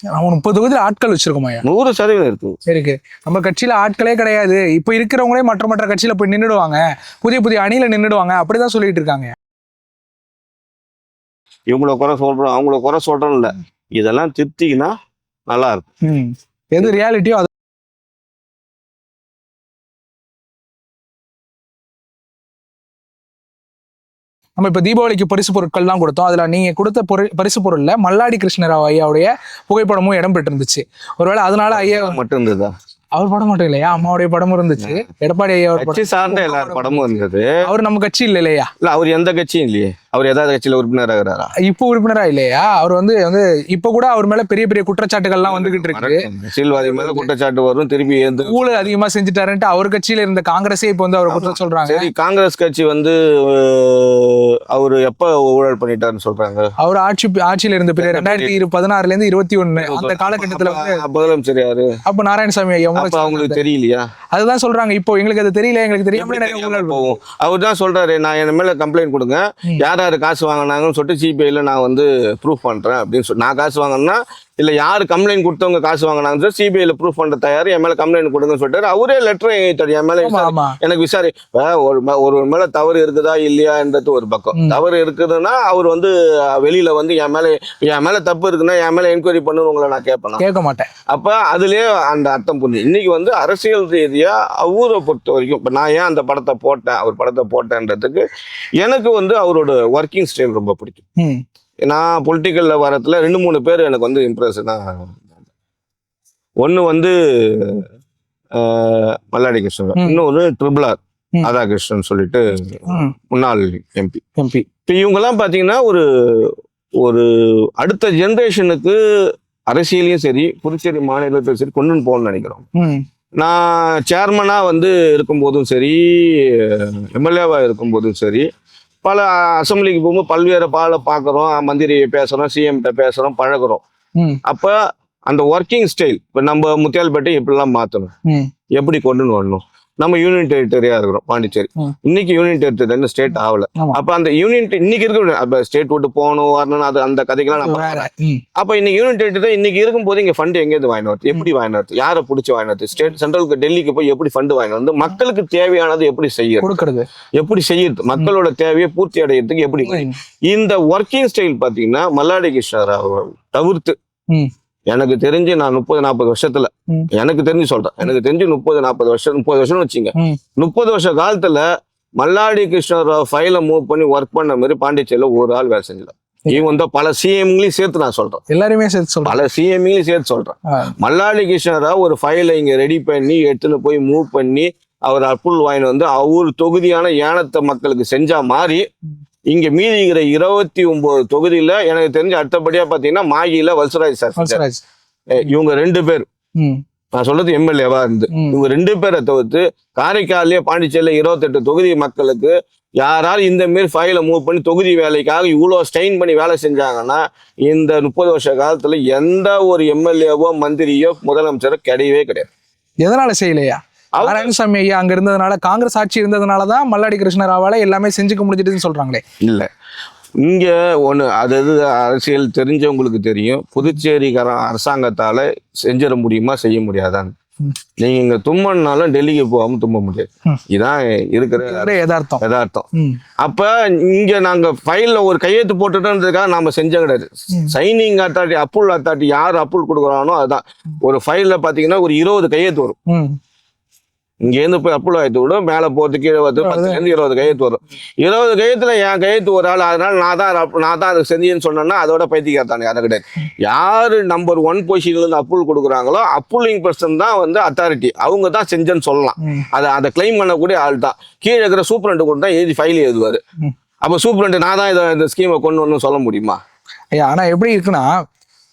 நம்ம 30 தொகுதியில் ஆட்கள் வச்சிருக்கோமா? 100% இருக்கு. நம்ம கட்சியில ஆட்களே கிடையாது. இப்ப இருக்கிறவங்களே மற்ற கட்சியில போய் நின்றுடுவாங்க, புதிய அணியில நின்றுடுவாங்க, அப்படிதான் சொல்லிட்டு இருக்காங்க. இவங்கள குறை சொல்றோம், அவங்கள குறை சொல்றோம் இல்ல, இதெல்லாம் திருத்திங்கன்னா நல்லா இருக்கும். எது ரியாலிட்டியோ நம்ம இப்ப தீபாவளிக்கு பரிசு பொருட்கள் தான் கொடுத்தோம். அதுல நீங்க கொடுத்த பரிசு பொருள்ல மல்லாடி கிருஷ்ணராவ் ஐயாவுடைய புகைப்படமும் இடம் பெற்று இருந்துச்சு. ஒருவேளை அதனால ஐயா மட்டும் இருந்ததா? அவர் படம் மட்டும் இல்லையா, அம்மாவுடைய படமும் இருந்துச்சு, எடப்பாடி ஐயா கட்சி சார்ந்த எல்லாரும் படமும் இருந்தது. அவர் நம்ம கட்சி இல்லையா? இல்ல, அவர் எந்த கட்சியும் இல்லையே. அவர் ஏதாவது கட்சியில உறுப்பினராக இருக்கிறாரா? இப்போ உறுப்பினரா இல்லையா? அவர் வந்து இப்ப கூட அவர் மேல பெரிய குற்றச்சாட்டுகள்லாம் வந்துகிட்டு இருக்கு. அரசியல்வாதி மேல குற்றச்சாட்டு வரும், திருப்பி ஊழல் அதிகமா செஞ்சுட்டாருன்ட்டு அவர் கட்சியில இருந்த காங்கிரஸே இப்ப வந்து அவர் குற்றம் சொல்றாங்க. சரி, காங்கிரஸ் கட்சி வந்து அவரு எப்ப ஊழல் பண்ணிட்டாருன்னு சொல்றாங்க? அவர் ஆட்சியில இருந்த பிறகு 2016 இருந்து 21 அந்த காலகட்டத்துல முதலமைச்சர் யாரு? அப்ப நாராயணசாமி ஐயா. அவங்களுக்கு தெரியலையா? அதுதான் சொல்றாங்க. இப்போ எங்களுக்கு அது தெரியல, எங்களுக்கு தெரியாமலே நிறைய ஊழல் போகும். அவர் தான் சொல்றாரு, நான் என் மேல கம்ப்ளைண்ட் கொடுங்க, யார் காசு வாங்கினாங்கன்னு சொல்லிட்டு சிபிஐல நான் வந்து ப்ரூஃப் பண்றேன் அப்படின்னு சொல்லி. நான் காசு வாங்கினா இல்ல யாரு கம்ப்ளைண்ட் கொடுத்தவங்க காசு வாங்கினாங்கன்னு சொல்லி சிபிஐல ப்ரூஃப் பண்ற தயார், என் மேல கம்ப்ளைண்ட் கொடுங்கன்னு சொல்லிட்டாரு. அவரே லெட்டர் எழுதிட்டாரு என் மேல. எனக்கு விசாரி ஒரு மேல தவறு இருக்குதா இல்லையான்றது ஒரு பக்கம். தவறு இருக்குதுன்னா அவர் வந்து வெளியில வந்து என் மேல தப்பு இருக்குன்னா என் மேல என்கொயரி பண்ணுன்னு உங்களை நான் கேட்க மாட்டேன். அப்ப அதுலயே அந்த அர்த்தம் புரிஞ்சு. இன்னைக்கு வந்து அரசியல் ரீதியா அவரை பொறுத்த வரைக்கும் இப்ப நான் ஏன் அந்த படத்தை போட்டேன், அவர் படத்தை போட்டேன்றதுக்கு எனக்கு வந்து அவரோட ஒர்க்கிங் ஸ்டைல் ரொம்ப பிடிக்கும். நான் பொலிட்டிக்கல்ல வரத்துல 2-3 பேர் எனக்கு வந்து இம்ப்ரெஷனா. ஒன்னு வந்து மல்லாடி கிருஷ்ணன், இன்னொரு RRR ராதாகிருஷ்ணன் சொல்லிட்டு முன்னாள் எம்பி. இப்ப இவங்கெல்லாம் பாத்தீங்கன்னா ஒரு அடுத்த ஜெனரேஷனுக்கு அரசியலையும் சரி புதுச்சேரி மாநிலத்தையும் சரி கொண்டு போகணும்னு நினைக்கிறோம். நான் சேர்மனா வந்து இருக்கும்போதும் சரி, எம்எல்ஏவா இருக்கும்போதும் சரி, பல அசம்பிளிக்கு போகும்போது பல்வேறு பார்க்குறோம், மந்திரி பேசுறோம், சிஎம் பேசுறோம், பழகுறோம். அப்ப அந்த ஒர்க்கிங் ஸ்டைல் இப்ப நம்ம முத்தியால்பேட்டை எப்படிலாம் மாத்தணும், எப்படி கொண்டு வரணும். நம்ம யூனியன் டெரிட்டரியா இருக்கிறோம் பாண்டிச்சேரி. இன்னைக்கு யூனியன் டெரிட்டரி ஸ்டேட் ஆகல. அப்ப அந்த யூனியன் இன்னைக்கு இருக்க ஸ்டேட் விட்டு போகணும் வரணும், அது அந்த கதைக்கெல்லாம் நம்ம. அப்ப இன்னைக்கு யூனியன் டெரிட்டரி இன்னைக்கு இருக்கும் போது இங்க ஃபண்ட் எங்கேருந்து வாங்கினது, எப்படி வாங்கினது, யாரை பிடிச்சி வாங்கினது, ஸ்டேட் சென்ட்ரலுக்கு டெல்லிக்கு போய் எப்படி ஃபண்ட் வாங்கினது, மக்களுக்கு தேவையானது எப்படி செய்யறது, எப்படி செய்யறது, மக்களோட தேவையை பூர்த்தி அடையிறதுக்கு எப்படி. இந்த ஒர்க்கிங் ஸ்டைல் பாத்தீங்கன்னா மல்லாடி கிருஷ்ணராவ் தவிர்த்து எனக்கு தெரிஞ்சு நான் 30-40 வருஷத்துல எனக்கு தெரிஞ்சு சொல்றேன், எனக்கு தெரிஞ்சு 30-40 வருஷம் வச்சுங்க, 30 வருஷ காலத்துல மல்லாடி கிருஷ்ணராவ் ஃபைலை மூவ் பண்ணி ஒர்க் பண்ண மாதிரி பாண்டிச்சேரியில ஒரு ஆள் வேலை செஞ்சல. இவங்க வந்து பல சிஎம்களையும் சேர்த்து நான் சொல்றேன், எல்லாருமே சேர்த்து பல சிஎம்களையும் சேர்த்து சொல்றேன். மல்லாடி கிருஷ்ணராவ் ஒரு ஃபைலை இங்க ரெடி பண்ணி எடுத்துன்னு போய் மூவ் பண்ணி அவர் அப்ரூவல் வாங்கிட்டு வந்து அவர் தொகுதியான ஏனத்த மக்களுக்கு செஞ்சா மாதிரி இங்க மீதி இருக்கிற 29 தொகுதியில எனக்கு தெரிஞ்ச அடுத்தபடியா பாத்தீங்கன்னா மாகியில வல்சராஜ் சார், இவங்க 2 பேர் நான் சொல்றது எம்எல்ஏவா இருந்து இவங்க 2 பேரை தவிர்த்து காரைக்காலிலேயே பாண்டிச்சேரியில 28 தொகுதி மக்களுக்கு யாராவது இந்த மாரி ஃபைலை மூவ் பண்ணி தொகுதி வேலைக்காக இவ்வளவு ஸ்ட்ரெயின் பண்ணி வேலை செஞ்சாங்கன்னா இந்த 30 வருஷ காலத்துல எந்த ஒரு எம்எல்ஏவோ மந்திரியோ முதலமைச்சரோ கிடையவே கிடையாது. எதனால செய்யலையா? நாராயணசாமி ஐயா அங்க இருந்ததுனால, காங்கிரஸ் ஆட்சி இருந்ததுனாலதான் மல்லாடி கிருஷ்ணராவால எல்லாமே செஞ்சுக்க முடிஞ்சிட்டுன்னு சொல்றாங்களே. இல்ல, இங்க ஒண்ணு அதாவது அரசியல் தெரிஞ்சவங்களுக்கு தெரியும், புதுச்சேரிக்கார அரசாங்கத்தால செஞ்சிட முடியுமா செய்ய முடியாதான்னு. நீங்க இங்க தும்மனாலும் டெல்லிக்கு போகாம தும்ப முடியாது, இதான் இருக்கிற யதார்த்தம். அப்ப இங்க நாங்க ஃபைல்ல ஒரு கையெழுத்து போட்டுட்டோன்றதுக்காக நாம செஞ்ச கிடையாது. சைனிங் அத்தாரிட்டி, அப்ரூவல் அத்தாரிட்டி யார் அப்ரூவல் கொடுக்குறானோ அதுதான். ஒரு ஃபைல்ல பாத்தீங்கன்னா ஒரு 20 கையெழுத்து வரும். இங்க இருந்து போய் அப்ரூவல் ஆயிட்டு விடும், மேல போறதுக்கு 20 கையெழுத்து வரும். 20 கையெழுத்துல என் கையெழுத்து ஒரு ஆள், அதனால நான் தான் அதை செஞ்சேன்னு சொன்னேன்னா அதோட பைத்தியக்காரத்தானே அதை கிடையாது. யாரு நம்பர் 1 பொசிஷன்ல இருந்து அப்ரூவல் கொடுக்குறாங்களோ அப்ரூவிங் பர்சன் தான் வந்து அத்தாரிட்டி, அவங்க தான் செஞ்சேன்னு சொல்லலாம். அதை கிளைம் பண்ணக்கூடிய ஆள் தான். கீழே இருக்கிற சூப்பரண்ட் கூட தான் எழுதி ஃபைல் எழுதுவாரு. அப்ப சூப்பரண்ட் நான் தான் இந்த ஸ்கீமை கொண்டு வரணும்னு சொல்ல முடியுமா? ஆனா எப்படி இருக்குன்னா,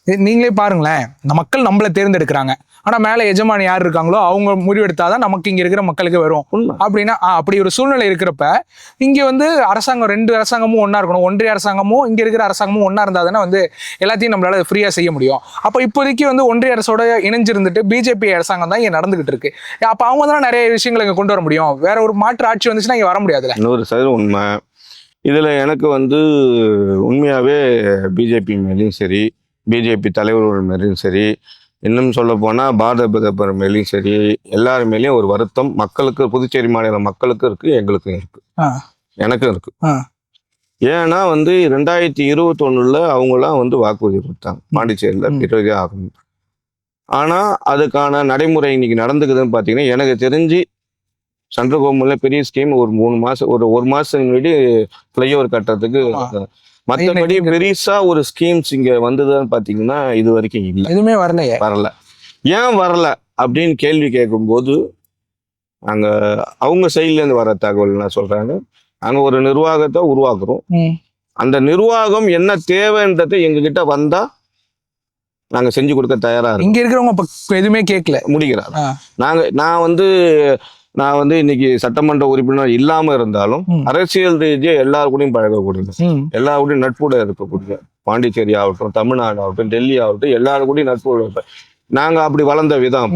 நீங்களே பாருங்களேன், மக்கள் நம்மளை தேர்ந்தெடுக்கிறாங்க, ஆனா மேல எஜமானி யார் இருக்காங்களோ அவங்க முடிவெடுத்தாதான் நமக்கு இங்க இருக்கிற மக்களுக்கு வரும் அப்படின்னா, அப்படி ஒரு சூழ்நிலை இருக்கிறப்ப இங்க வந்து அரசாங்கம் 2 அரசாங்கமும் ஒன்னா இருக்கணும். ஒன்றிய அரசாங்கமும் இங்க இருக்கிற அரசாங்கமும் ஒன்னா இருந்தாதானே வந்து எல்லாத்தையும் நம்மளால ஃப்ரீயா செய்ய முடியும். அப்ப இப்போதைக்கு வந்து ஒன்றிய அரசோட இணைஞ்சிருந்துட்டு பிஜேபி அரசாங்கம் தான் இங்க நடந்துகிட்டு இருக்கு. அப்ப அவங்க தான் நிறைய விஷயங்களை இங்க கொண்டு வர முடியும். வேற ஒரு மாற்று ஆட்சி வந்துச்சுன்னா இங்க வர முடியாதுல்ல. 100% உண்மை. இதுல எனக்கு வந்து உண்மையாவே பிஜேபி மேலேயும் சரி பிஜேபி தலைவர்கள் மேலேயும் சரி, இன்னும் சொல்ல போனா பாரத பிரதமர் மேலேயும் சரி, எல்லார் மேலேயும் ஒரு வருத்தம் மக்களுக்கு, புதுச்சேரி மாநில மக்களுக்கும் இருக்கு, எங்களுக்கும் இருக்கு, எனக்கும் இருக்கு. ஏன்னா 2021 அவங்களாம் வாக்குறுதி கொடுத்தாங்க பாண்டிச்சேரியில பிறகு ஆகும். ஆனா அதுக்கான நடைமுறை இன்னைக்கு நடந்துக்குதுன்னு பாத்தீங்கன்னா, எனக்கு தெரிஞ்சு சந்திரகோமல்ல பெரிய ஸ்கீம் ஒரு 3 மாசம் ஒரு மாசத்துக்கு முன்னாடி ஃப்ளைஓவர் கட்டுறதுக்கு, மற்றபடி பெருசா ஒரு ஸ்கீம்ஸ் இங்க வந்ததுன்னு பாத்தீங்கன்னா இது வரைக்கும் இல்லை, எதுவுமே வரல. ஏன் வரல அப்படின்னு கேள்வி கேட்கும்போது நாங்க அவங்க சைட்ல இருந்து வர தகவல் நான் சொல்றாங்க, நாங்க ஒரு நிர்வாகத்தை உருவாக்குறோம், அந்த நிர்வாகம் என்ன தேவைன்றதை எங்ககிட்ட வந்தா நாங்க செஞ்சு கொடுக்க தயாரா இருக்கோம். இங்க இருக்கிறவங்க எதுவுமே கேட்கல முடிக்கிறார். நான் இன்னைக்கு சட்டமன்ற உறுப்பினர் இல்லாம இருந்தாலும் அரசியல் ரீதியா எல்லாரு கூடயும் பழகக்கூடிய, எல்லாரு கூடயும் நட்புட இருக்கக்கூடிய, பாண்டிச்சேரி ஆகட்டும், தமிழ்நாடு ஆகட்டும், டெல்லி ஆகட்டும், எல்லாரு கூடயும் நட்பு. நாங்க அப்படி வளர்ந்த விதம்.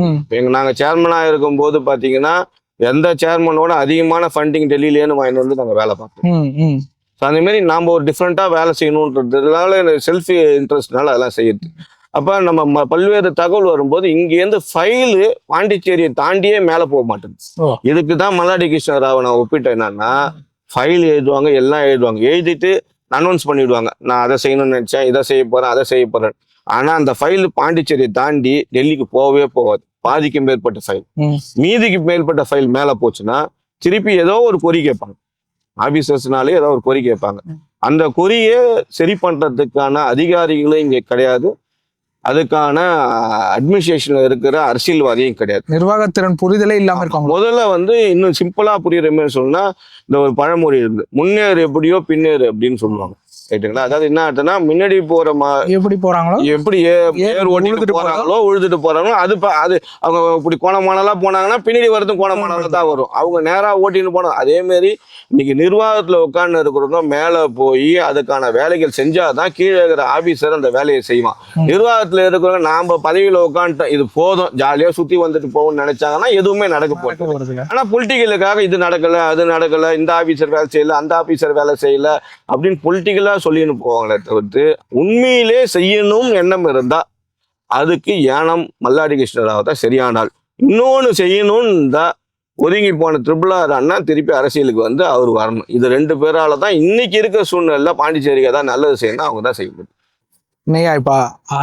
நாங்க சேர்மனா இருக்கும் போது பாத்தீங்கன்னா எந்த சேர்மனோட அதிகமான ஃபண்டிங் டெல்லியிலேன்னு வாங்கிட்டு நாங்க வேலை பார்த்தோம். அந்த மாதிரி நாம ஒரு டிஃப்ரெண்டா வேலை செய்யணுன்றதுனால செல்ஃப் இன்ட்ரெஸ்ட்னால அதெல்லாம் செய்யுது. அப்ப நம்ம பல்வேறு தகவல் வரும்போது இங்கேருந்து ஃபைலு பாண்டிச்சேரியை தாண்டியே மேல போக மாட்டேங்குது. இதுக்குதான் மல்லாடி கிருஷ்ணராவை நான் ஒப்பிட்டேன். என்னன்னா ஃபைல் எழுதுவாங்க, எல்லாம் எழுதுவாங்க, எழுதிட்டு அனௌன்ஸ் பண்ணிடுவாங்க, நான் அதை செய்யணும்னு நினைச்சேன், இதை செய்ய போறேன், அதை செய்ய போறேன். ஆனா அந்த ஃபைல் பாண்டிச்சேரியை தாண்டி டெல்லிக்கு போகவே போகாது. பாதிக்கு மேற்பட்ட ஃபைல், மீதிக்கு மேற்பட்ட ஃபைல் மேல போச்சுன்னா திருப்பி ஏதோ ஒரு கொறி கேட்பாங்க, ஆபீசர்ஸ்னாலே ஏதோ ஒரு கொறி கேட்பாங்க. அந்த கொரியை சரி பண்றதுக்கான அதிகாரிகளும் இங்க கிடையாது, அதுக்கான அட்மினிஸ்ட்ரேஷன்ல இருக்கிற அரசியல்வாதியும் கிடையாது, நிர்வாகத்திறன் புரிதலே இல்லாம இருக்காங்க. முதல்ல இன்னும் சிம்பிளா புரியுற மாதிரி சொன்னா, இந்த ஒரு பழமொழி இருக்கு, முன்னேறு எப்படியோ பின்னேறு அப்படின்னு சொல்லுவாங்க, ரைட்டுங்களா? அதாவது என்ன ஆச்சுன்னா, முன்னாடி போற எப்படி போறாங்களோ, எப்படி ஏர் ஓட்டிட்டு போறாங்களோ, உழுதுட்டு போறாங்களோ, அது அவங்க இப்படி கோணமானலாம் போனாங்கன்னா பின்னாடி வரதும் கோணமானல தான் வரும். அவங்க நேரா ஓட்டின்னு போனோம். அதே மாதிரி இன்னைக்கு நிர்வாகத்துல உட்கார்ந்து இருக்கிறவங்க மேல போய் அதுக்கான வேலைகள் செஞ்சாதான் கீழே இருக்கிற ஆபீசர் அந்த வேலையை செய்வான். நிர்வாகத்துல இருக்கிறவங்க நாம பதவியில உட்காந்துட்டோம், இது போதும், ஜாலியா சுத்தி வந்துட்டு போகும்னு நினைச்சாங்கன்னா எதுவுமே நடக்க போகுது. ஆனா பொலிட்டிக்கலுக்காக இது நடக்கல, அது நடக்கல, இந்த ஆபீசர் வேலை செய்யல, அந்த ஆபீசர் வேலை செய்யல அப்படின்னு பொலிட்டிக்கலா சொல்லின்னு போவாங்களே தவிர்த்து, உண்மையிலே செய்யணும் எண்ணம் இருந்தா அதுக்கு ஏனம் மல்லாடி கிருஷ்ணராவ் தான் சரியானால். இன்னொன்னு செய்யணும்னு இருந்தா ஒதுங்கி போன RRR அண்ணா திருப்பி அரசியலுக்கு அவர் வரணும். இது 2 பேரால தான் இன்னைக்கு இருக்கிற சூழ்நிலை பாண்டிச்சேரிக்கு தான் நல்லது செய்யணும், அவங்க தான் செய்ய முடியும். இல்லையா? இப்ப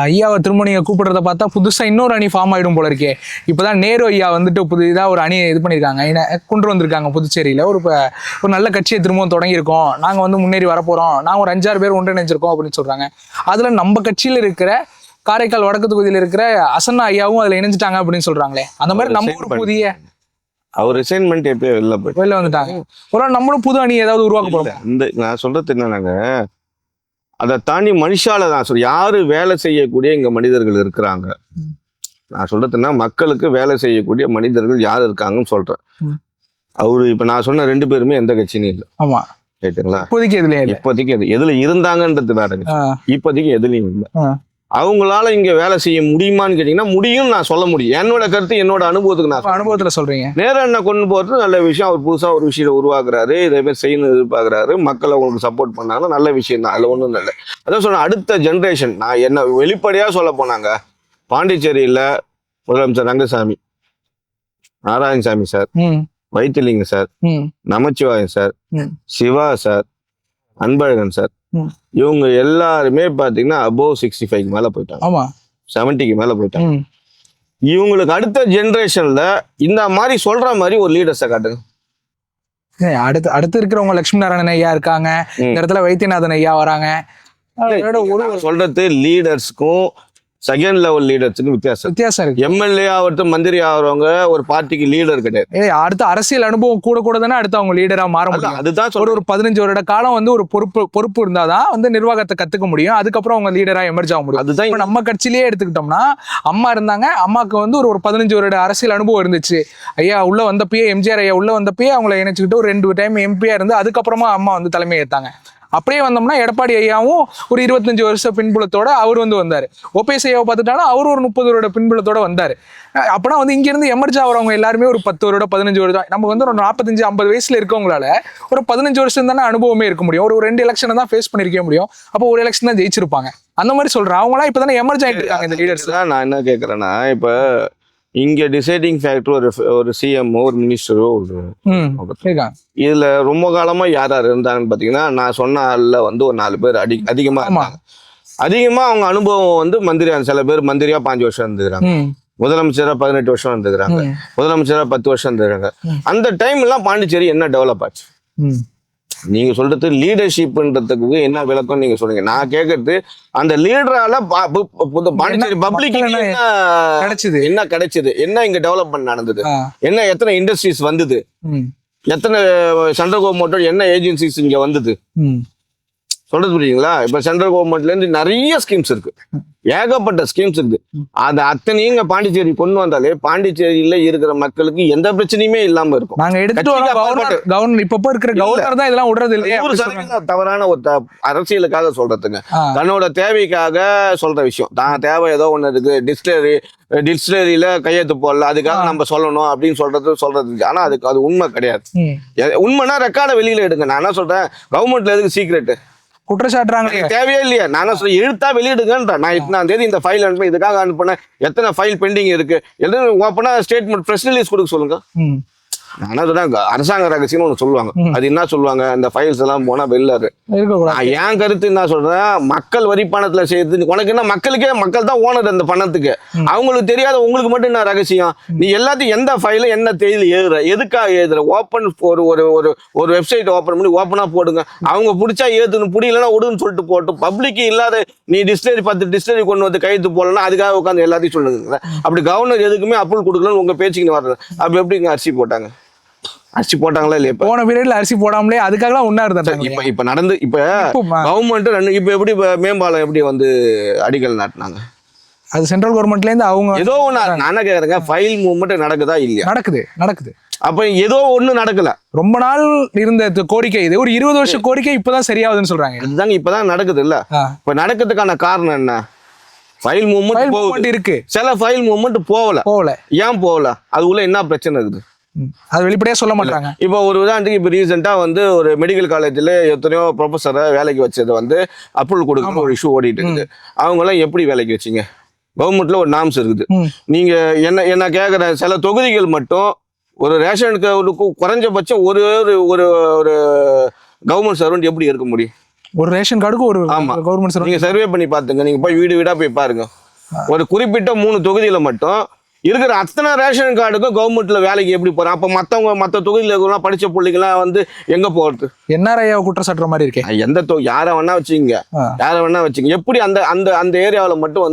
ஐயாவை திரும்ப நீங்க கூப்பிடுறத பார்த்தா புதுசா இன்னொரு அணி ஃபார்ம் ஆயிடும் போல இருக்கே. இப்பதான் நேரு ஐயா புதுதா ஒரு அணி இது பண்ணிருக்காங்க, கொண்டு வந்திருக்காங்க புதுச்சேரியில. ஒரு நல்ல கட்சியை திரும்பவும் தொடங்கியிருக்கோம், நாங்க முன்னேறி வரப்போறோம், நாங்க ஒரு 5-6 பேர் ஒன்றிணைஞ்சிருக்கோம் அப்படின்னு சொல்றாங்க. அதுல நம்ம கட்சியில இருக்கிற காரைக்கால் வடக்கு தொகுதியில இருக்கிற அசன்னா ஐயாவும் அதுல இணைஞ்சிட்டாங்க அப்படின்னு சொல்றாங்களே. அந்த மாதிரி நம்ம ஒரு புதிய அவர் ரிசைன்மெண்ட் எப்பயோ வெளில வந்துட்டாங்க. ஒரு நம்மளும் புது அணி ஏதாவது உருவாக்க போறோம். நான் சொல்றது என்னன்னாங்க, அதை தாண்டி மனுஷால தான் சொல்ற, யாரு வேலை செய்யக்கூடிய இங்க மனிதர்கள் இருக்கிறாங்க. நான் சொல்றதுன்னா மக்களுக்கு வேலை செய்யக்கூடிய மனிதர்கள் யாரு இருக்காங்கன்னு சொல்றேன். இப்ப நான் சொன்ன 2 பேருமே எந்த கட்சியும் இல்லை. ஆமா, கேட்டுங்களா? இப்போதைக்கு எதுல இருந்தாங்கன்றது வேற, இப்போதைக்கு எதுலயும் இல்லை. அவங்களால இங்க வேலை செய்ய முடியுமான்னு கேட்டீங்கன்னா முடியும், நான் சொல்ல முடியும். என்னோட கருத்து, என்னோட அனுபவத்துக்கு நான் அனுபவத்துல சொல்றீங்க. நேரா என்ன கொண்டு போறது நல்ல விஷயம். அவர் புதுசா ஒரு விஷயம் உருவாக்குறாரு, இதே மாதிரி செய்யணும் எதிர்பார்க்கிறாரு, மக்கள் அவங்களுக்கு சப்போர்ட் பண்ணாங்கன்னா நல்ல விஷயம் தான், அதுல ஒண்ணும் இல்லை. அதான் சொன்ன அடுத்த ஜென்ரேஷன், நான் என்ன வெளிப்படையா சொல்ல போனாங்க, பாண்டிச்சேரியில முதலமைச்சர் Rangasamy, Narayanasamy sir, Vaithilingam sir, Namachivayam sir, Siva sir, Anbalagan sir, இவங்க எல்லாருமே பாத்தீங்கன்னா above 65 மேல போயிட்டாங்க, 70க்கு மேல போயிட்டாங்க. இவங்களுக்கு அடுத்த ஜெனரேஷன்ல இந்த மாதிரி சொல்ற மாதிரி ஒரு லீடர்ஸை காட்டுங்க. அடுத்து இருக்கிறவங்க லட்சுமி நாராயணன் ஐயா இருக்காங்க, இந்த இடத்துல வைத்தியநாதன் ஐயா வராங்க. சொல்றது லீடர்ஸ்க்கும் செகண்ட் லெவல் லீடர்ஸுக்கு வித்தியாசம் இருக்கு. எம்எல்ஏ ஆகிறது மந்திரி ஆகிறவங்க ஒரு பார்ட்டிக்கு லீடர் கிடையாது. அடுத்த அரசியல் அனுபவம் கூட தானே அடுத்து அவங்க லீடரா மாற முடியும். அதுதான் ஒரு 15 வருட காலம் ஒரு பொறுப்பு இருந்தாதான் நிர்வாகத்தை கத்துக்க முடியும். அதுக்கப்புறம் அவங்க லீடரா எமர்ஜ் ஆக முடியும். அதுதான் நம்ம கட்சியிலேயே எடுத்துக்கிட்டோம்னா, அம்மா இருந்தாங்க, அம்மாவுக்கு ஒரு 15 வருட அரசியல் அனுபவம் இருந்துச்சு. ஐயா உள்ள வந்தப்பயே, எம்ஜிஆர் ஐயா உள்ள வந்தப்பயே அவங்களை இணைச்சுக்கிட்டு ஒரு 2 டைம் எம்பியா இருந்து அதுக்கப்புறமா அம்மா தலைமை ஏத்தாங்க. அப்படியே வந்தோம்னா எடப்பாடி ஐயாவும் ஒரு 25 வருஷம் பின்புலத்தோட அவர் வந்தாரு. ஓபிஎஸ் ஐயாவை பார்த்துட்டாலும் அவர் ஒரு 30 வருட பின்புலத்தோட வந்தாரு. அப்பனா இங்க இருந்து எமர்ஜ் ஆகிறவங்க எல்லாருமே ஒரு 10 வருடம் 15 வருடம், நம்ம ஒரு 45-50 வயசுல இருக்கவங்களால ஒரு 15 வருஷம் தானே அனுபவமே இருக்க முடியும். ஒரு 2 எலெக்ஷனை தான் ஃபேஸ் பண்ணிருக்க முடியும். அப்போ ஒரு எலெக்ஷன் தான் ஜெயிச்சிருப்பாங்க. அந்த மாதிரி சொல்றேன். அவங்களாம் இப்பதானே எமர்ஜ் ஆயிட்டு இருக்காங்க இந்த லீடர்ஸ். நான் என்ன கேட்கறேன்னா, இப்ப இங்க டிசைடிங் ஃபேக்டர் ஒரு சிஎம்ஓ ஒரு மினிஸ்டரோ இதுல ரொம்ப காலமா யார் இருந்தாங்கன்னு பாத்தீங்கன்னா, நான் சொன்ன ஆள்ல ஒரு 4 பேர் அதிகமா இருந்தாங்க. அதிகமா அவங்க அனுபவம் மந்திரியா, சில பேர் மந்திரியா 5 வருஷம் இருந்துக்கிறாங்க, முதலமைச்சரா 18 வருஷம் இருந்துக்கிறாங்க, முதலமைச்சரா 10 வருஷம் இருந்துக்கிறாங்க. அந்த டைம் எல்லாம் பாண்டிச்சேரி என்ன டெவலப் ஆச்சு? நீங்க சொல்றது லீடர்ஷிப்ன்றதுக்கு என்ன விளக்கம் நீங்க சொல்றீங்க? நான் கேட்கறது அந்த லீடரால பாண்டிச்சேரி பப்ளிக் என்ன கிடைச்சது, என்ன இங்க டெவலப்மெண்ட் நடந்தது, என்ன எத்தனை இண்டஸ்ட்ரீஸ் வந்தது, எத்தனை சென்ட்ரல் கவர்மெண்ட் என்ன ஏஜென்சிஸ் இங்க வந்தது சொல்றது புரியுங்களா? இப்ப சென்ட்ரல் கவர்மெண்ட்ல இருந்து நிறைய ஸ்கீம்ஸ் இருக்கு, ஏகப்பட்ட ஸ்கீம்ஸ் இருக்கு. அது அத்தனையும் இங்க பாண்டிச்சேரி கொண்டு வந்தாலே பாண்டிச்சேரியில இருக்கிற மக்களுக்கு எந்த பிரச்சனையுமே இல்லாம இருக்கும். நாங்க எடுத்துட்டு கவர்னர் இப்ப இருக்கிற கவர்னர் தான் இதெல்லாம் விடுறது இல்லையா? 100% தவறான ஒரு அரசியலுக்காக சொல்றதுங்க, தன்னோட தேவைக்காக சொல்ற விஷயம். தான் தேவை ஏதோ ஒண்ணு இருக்கு, டிஸ்டிலரியில கையெழுத்து போடல, அதுக்காக நம்ம சொல்லணும் அப்படின்னு சொல்றது. ஆனா அது உண்மை கிடையாது. உண்மைனா ரெக்கார்டை வெளியில எடுங்க. நான் என்ன சொல்றேன், கவர்மெண்ட்ல எதுக்கு சீக்ரெட் குற்றச்சாட்டுறாங்க? தேவையே இல்லையா? நான் சொல்றேன், எழுத்தா வெளியிடுங்கன்ற. நான் இத்தனாம் தேதி இந்த ஃபைல் அனுப்பி இதுக்காக அனுப்பினேன், எத்தனை ஃபைல் பெண்டிங் இருக்கு, எதுவும் ஓப்பனா ஸ்டேட்மெண்ட் பிரஸ் ரிலீஸ் கொடுக்க சொல்லுங்க. நான் என்ன சொல்றேன், அரசாங்க ரகசியம்னு ஒண்ணு சொல்லுவாங்க. அது என்ன சொல்லுவாங்க, இந்த ஃபைல்ஸ் எல்லாம் போனா வெளில என் கருத்து என்ன சொல்றேன், மக்கள் வரி பணத்துல செய்யுது. உனக்கு என்ன, மக்கள் தான் ஓனர் அந்த பணத்துக்கு. அவங்களுக்கு தெரியாத உங்களுக்கு மட்டும் என்ன ரகசியம்? நீ எல்லாத்தையும் எந்த ஃபைல என்ன தேதியில எழுதுற, எதுக்காக எழுதுற? ஓப்பன் ஒரு வெப்சைட் ஓப்பன் பண்ணி ஓப்பனா போடுங்க. அவங்க பிடிச்சா ஏத்துன்னு, பிடிக்கலன்னா விடுன்னு சொல்லிட்டு போட்டு, பப்ளிக் இல்லாத நீ டிஸ்டிலரி 10 டிஸ்டிலரி கொண்டு வந்து கையெழுத்து போடலன்னா அதுக்காக உட்காந்து எல்லாத்தையும் சொல்லுங்க. அப்படி கவர்னர் எதுக்குமே அப்ரூவல் கொடுக்கலன்னு உங்க பேச்சுக்கு வர்றது. அப்படி எப்படிங்க அரிசி போட்டாங்க? அரிசி போட்டாங்களா இல்லையா? போன பீரியட்ல அரிசி போடாமலே அதுக்காக ஒன்னா இருந்தாங்க. இப்ப நடந்து கவர்மெண்ட் இப்ப எப்படி மேம்பாலம் எப்படி அடிக்கல் நாட்டினாங்க? அது சென்ட்ரல் கவர்மெண்ட்ல இருந்து அவங்க ஏதோ ஒண்ணு. நான் என்ன கேக்குறேங்க, ஃபைல் மூவ்மெண்ட் நடக்குதா இல்லையா? நடக்குது. அப்ப ஏதோ ஒண்ணு நடக்கல. ரொம்ப நாள் இருந்த கோரிக்கை இது, ஒரு 20 வருஷம் கோரிக்கை இப்பதான் சரியாகுதுன்னு சொல்றாங்க. அதுதாங்க இப்பதான் நடக்குது இல்ல. இப்ப நடக்கிறதுக்கான காரணம் என்ன? ஃபைல் மூவ்மெண்ட் இருக்கு, சில ஃபைல் மூவ்மெண்ட் போகல. ஏன் போகல? அது உள்ள என்ன பிரச்சனை இருக்குது? அது வெளிப்படையா சொல்ல மாட்டாங்க. இப்போ ஒரு உதாரணத்துக்கு, இப்போ ரீசெண்டா ஒரு மெடிக்கல் காலேஜ்ல எத்தனையோ ப்ரொஃபஸரை வேலைக்கு வச்சதை அப்ரூவல் கொடுக்கணும் ஒரு இஷ்யூ ஓடிட்டு இருக்குது. அவங்க எல்லாம் எப்படி வேலைக்கு வச்சீங்க? கவர்மெண்ட்ல ஒரு நார்ம்ஸ் இருக்குது. நீங்க என்ன கேட்குற, சில தொகுதிகள் மட்டும் ஒரு ரேஷன் கார்டுக்கு குறைஞ்சபட்சம் ஒரு ஒரு ஒரு கவர்மெண்ட் சர்வெண்ட் எப்படி இருக்க முடியும்? ஒரு ரேஷன் கார்டுக்கு ஒரு கவர்மெண்ட் சர்வெண்ட். நீங்க சர்வே பண்ணி பாத்துங்க, நீங்க போய் வீடு வீடா போய் பாருங்க. ஒரு குறிப்பிட்ட 3 தொகுதியில மட்டும் இருக்கிற அத்தனை ரேஷன் கார்டுக்கும் கவர்மெண்ட்ல வேலைக்கு எப்படி போறான்? அப்ப மத்த தொகுதியில இருக்கிற படிச்ச பிள்ளைங்கலாம் எங்க போறது? என்ஆர்ஐ குற்றச்சாட்டுற மாதிரி இருக்கேன். எந்த யாரை வேணா வச்சுங்க, எப்படி அந்த அந்த அந்த ஏரியாவில மட்டும்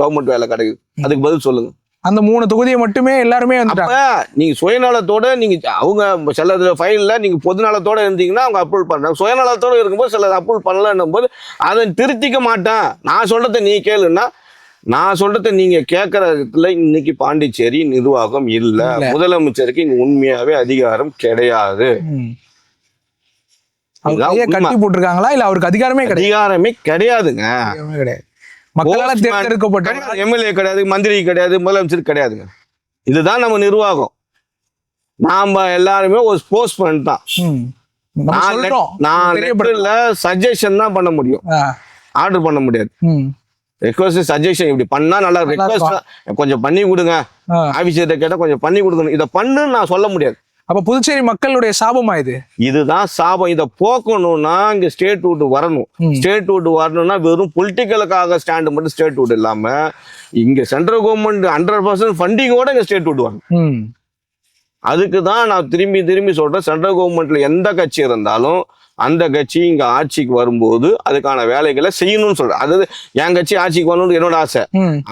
கவர்மெண்ட் வேலை கிடைக்குது? அதுக்கு பதில் சொல்லுங்க. அந்த 3 தொகுதியை மட்டுமே எல்லாருமே நீங்க சுயநலத்தோட அவங்க சில ஃபைல்ல நீங்க பொதுநலத்தோட இருந்தீங்கன்னா அவங்க அப்ரூவல் பண்றாங்க. சுயநலத்தோட இருக்கும்போது சிலர் அப்ரூவல் பண்ணலன்னும் போது அதை திருத்திக்க மாட்டேன். நான் சொல்றதை நீ கேளுன்னா, நான் சொல்றத நீங்க கேட்கறதுல இன்னைக்கு பாண்டிச்சேரி நிர்வாகம் இல்ல. முதலமைச்சருக்கு இங்க உண்மையாவே அதிகாரம் கிடையாது. கட்டி போட்டிருக்காங்களா இல்ல அவருக்கு அதிகாரமே கிடையாதுங்க. மக்களால தேர்ந்தெடுக்கப்பட்ட எம்எல்ஏ கிடையாது, மந்திரி கிடையாது, முதலமைச்சர் கிடையாதுங்க. இதுதான் நம்ம நிர்வாகம். நாம எல்லாருமே ஒரு ஸ்போர்ட்ஸ்மேன் தான். நான் சஜஷன் தான் பண்ண முடியும், ஆர்டர் பண்ண முடியாது. ரெக்வஸ்ட் சஜஷன் இப்படி பண்ணா நல்லா, ரெக்வஸ்ட் கொஞ்சம் பண்ணி கொடுங்க, ஆபீசர்கிட்ட கேட்டா கொஞ்சம் பண்ணி கொடுக்கணும், இதை பண்ணுன்னு நான் சொல்ல முடியாது. அப்ப புதுச்சேரி மக்களுடைய சாபமா இதுதான் சாபம். இதை போக்கணும்னா இங்க ஸ்டேட் விட்டு வரணும். ஸ்டேட் விட்டு வரணும்னா வெறும் பொலிட்டிக்கலுக்காக ஸ்டாண்ட் மட்டும் ஸ்டேட் விட்டு இல்லாம இங்க சென்ட்ரல் கவர்மெண்ட் 100% ஃபண்டிங்கோட இங்க ஸ்டேட் விட்டு வரணும். அதுக்கு தான் நான் திரும்பி சொல்றேன், சென்ட்ரல் கவர்மெண்ட்ல எந்த கட்சி இருந்தாலும் அந்த கட்சி இங்க ஆட்சிக்கு வரும்போது அதுக்கான வேலைகளை செய்யணும்னு சொல்றேன். அதாவது என் கட்சி ஆட்சிக்கு வரணும்னு என்னோட ஆசை.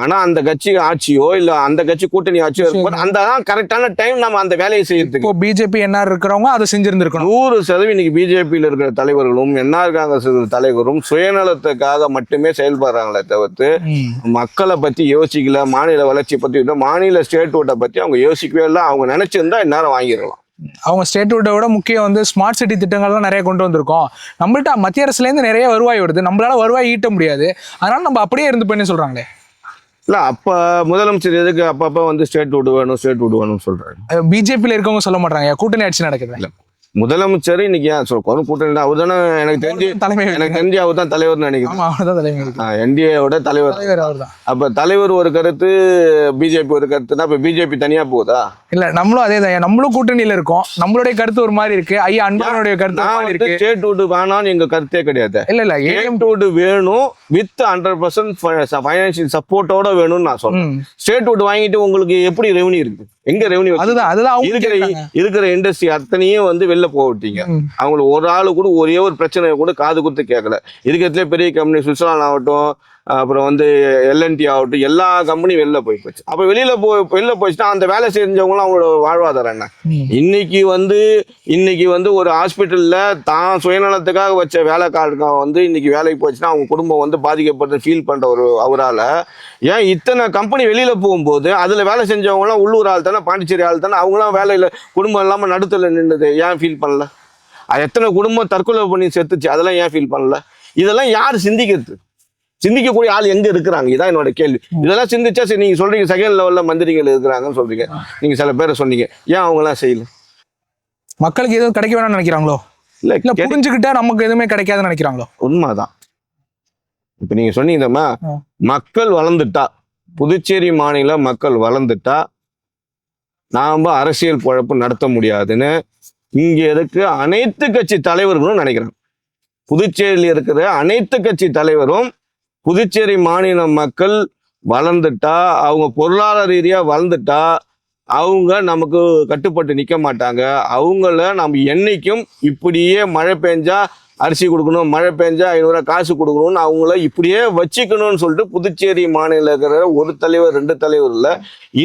ஆனா அந்த கட்சி ஆட்சியோ இல்ல அந்த கட்சி கூட்டணி ஆட்சியோ இருக்கும்போது அந்த கரெக்டான டைம் நம்ம அந்த வேலையை செய்யறதுக்கு. பிஜேபி என்ன இருக்கிறவங்க அதை செஞ்சிருந்திருக்கணும். 100% இன்னைக்கு பிஜேபியில இருக்கிற தலைவர்களும் என்ஆர் காங்கிரஸ் தலைவரும் சுயநலத்துக்காக மட்டுமே செயல்படுறாங்களே தவிர்த்து மக்களை பத்தி யோசிக்கல, மாநில வளர்ச்சி பத்தி, மாநில ஸ்டேட் ஓட்டை பத்தி அவங்க யோசிக்கவே இல்லை. அவங்க நினைச்சிருந்தா இந்நேரம் வாங்கிடலாம். அவங்க ஸ்டேட்டோட விட முக்கியம் வந்து ஸ்மார்ட் சிட்டி திட்டங்கள்லாம் நிறைய கொண்டு வந்திருக்கோம். நம்மள்ட்ட மத்திய அரசுலேருந்து நிறைய வருவாய் வருது, நம்மளால வருவாய் ஈட்ட முடியாது, அதனால நம்ம அப்படியே இருந்து போயின்னு சொல்றாங்களே. இல்ல அப்ப முதலமைச்சர் எதுக்கு அப்பப்ப வந்து ஸ்டேட் விடுவேணும்னு சொல்றாரு. பிஜேபியில இருக்கவங்க சொல்ல மாட்டாங்க, கூட்டணி ஆட்சி நடக்குது. இல்ல முதலமைச்சர் இன்னைக்கு ஏன் கூட்டணி அவர் தானே, எனக்கு தெரிஞ்சு அவர் தான் தலைவர்னு நினைக்கிறேன். என்டிஏவோட தலைவர் அவர்தான். அப்ப தலைவர் ஒரு கருத்து, பிஜேபி ஒரு கருத்துனா இப்ப பிஜேபி தனியா போகுதா? இல்ல நம்மளும் அதே தான், நம்மளும் கூட்டணியில இருக்கோம், நம்மளுடைய கருத்து ஒரு மாதிரி இருக்கு, ஐயா அன்பனுடைய கருத்து ஸ்டேட் வுட் வேணாம்னு எங்க கருத்தே கிடையாது. இல்ல ஸ்டேட் வுட் வேணும் வித் 100% ஃபைனான்சியல் சப்போர்ட்டோட வேணும்னு நான் சொல்றேன். ஸ்டேட் வுட் வாங்கிட்டு உங்களுக்கு எப்படி ரெவன்யூ இருக்கு? எங்க ரெவன்யூ? அதுதான் இருக்கிற இண்டஸ்ட்ரி அத்தனையும் வந்து வெளில போட்டீங்க. அவங்களுக்கு ஒரு ஆளு கூட ஒரே ஒரு பிரச்சனை கூட காது கொடுத்து கேட்கல. இருக்கிறதுல பெரிய கம்பெனி சுவிட்சர்லாந்து ஆகட்டும், அப்புறம் வந்து எல்என்டி ஆகட்டும், எல்லா கம்பெனியும் வெளில போச்சு. அப்ப வெளில போச்சுன்னா அந்த வேலை செஞ்சவங்களும் அவங்களோட வாழ்வாதாரம் என்ன? இன்னைக்கு வந்து ஒரு ஹாஸ்பிட்டல்ல தான் சுயநலத்துக்காக வச்ச வேலைக்காரங்க வந்து இன்னைக்கு வேலைக்கு போச்சுன்னா அவங்க குடும்பம் வந்து பாதிக்கப்பட்டு ஃபீல் பண்ற ஒரு அவரால ஏன் இத்தனை கம்பெனி வெளியில போகும்போது அதுல வேலை செஞ்சவங்க எல்லாம் உள்ளூர் ஆள் தானே, பாண்டிச்சேரி ஆள் தானே, அவங்களாம் வேலையில குடும்பம் இல்லாம நடுத்துல நின்றுது, ஏன் ஃபீல் பண்ணல? எத்தனை குடும்பம் தற்கொலை பண்ணி செத்துச்சு, அதெல்லாம் ஏன் ஃபீல் பண்ணல? இதெல்லாம் யார் சிந்திக்கக்கூடிய ஆள் எங்க இருக்கிறாங்க? இதான் என்னோட கேள்வி. இதெல்லாம் சிந்திச்சா சரி, நீங்க சொல்றீங்க செகண்ட் லெவல்ல மந்திரிகள் இருக்கிறாங்கன்னு சொல்றீங்க, நீங்க சில பேரை சொன்னீங்க, ஏன் அவங்க எல்லாம் செய்யல? மக்களுக்கு எதுவும் கிடைக்க வேணாம்னு நினைக்கிறாங்களோ, இல்ல புரிஞ்சுக்கிட்டா நமக்கு எதுவுமே கிடைக்காதுன்னு நினைக்கிறாங்களோ? உண்மைதான். இப்ப நீங்க சொன்னீங்கம்மா, மக்கள் வளர்ந்துட்டா, புதுச்சேரி மாநில மக்கள் வளர்ந்துட்டா நாம அரசியல் குழப்பம் நடத்த முடியாதுன்னு இங்க இருக்க அனைத்து கட்சி தலைவர்களும் நினைக்கிறாங்க. புதுச்சேரியில் இருக்கிற அனைத்து கட்சி தலைவரும் புதுச்சேரி மாநில மக்கள் வளர்ந்துட்டா, அவங்க பொருளாதார ரீதியா வளர்ந்துட்டா அவங்க நமக்கு கட்டுப்பட்டு நிற்க மாட்டாங்க. அவங்கள நம்ம என்னைக்கும் இப்படியே மழை பெஞ்சா அரிசி கொடுக்கணும், மழை பெஞ்சா 500 காசு கொடுக்கணும்னு அவங்கள இப்படியே வச்சுக்கணும்னு சொல்லிட்டு புதுச்சேரி மாநில இருக்கிற ஒரு தலைவர் 2 தலைவர் இல்ல,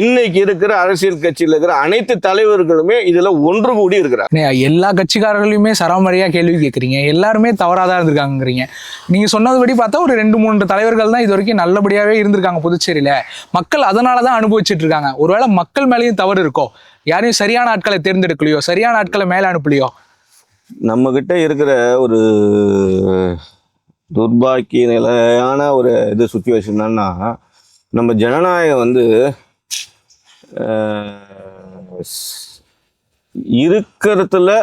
இன்னைக்கு இருக்கிற அரசியல் கட்சியில் இருக்கிற அனைத்து தலைவர்களுமே இதுல ஒன்று கூடி இருக்கிறாங்க. எல்லா கட்சிக்காரர்களையுமே சராமரியா கேள்வி கேட்குறீங்க, எல்லாருமே தவறாதான் இருந்திருக்காங்கிறீங்க. நீங்க சொன்னதுபடி பார்த்தா ஒரு 2-3 தலைவர்கள் தான் இது வரைக்கும் நல்லபடியாவே இருந்திருக்காங்க புதுச்சேரியில. மக்கள் அதனாலதான் அனுபவிச்சுட்டு இருக்காங்க. ஒருவேளை மக்கள் மேலேயும் தவறு இருக்கோ, யாரையும் சரியான ஆட்களை தேர்ந்தெடுக்கலையோ, சரியான ஆட்களை மேல அனுப்பலையோ? நம்ம கிட்ட இருக்கிற ஒரு துர்பாக்கிய நிலையான ஒரு சுச்சுவேஷன் என்னன்னா, நம்ம ஜனநாயகம் வந்து இருக்கிறதுல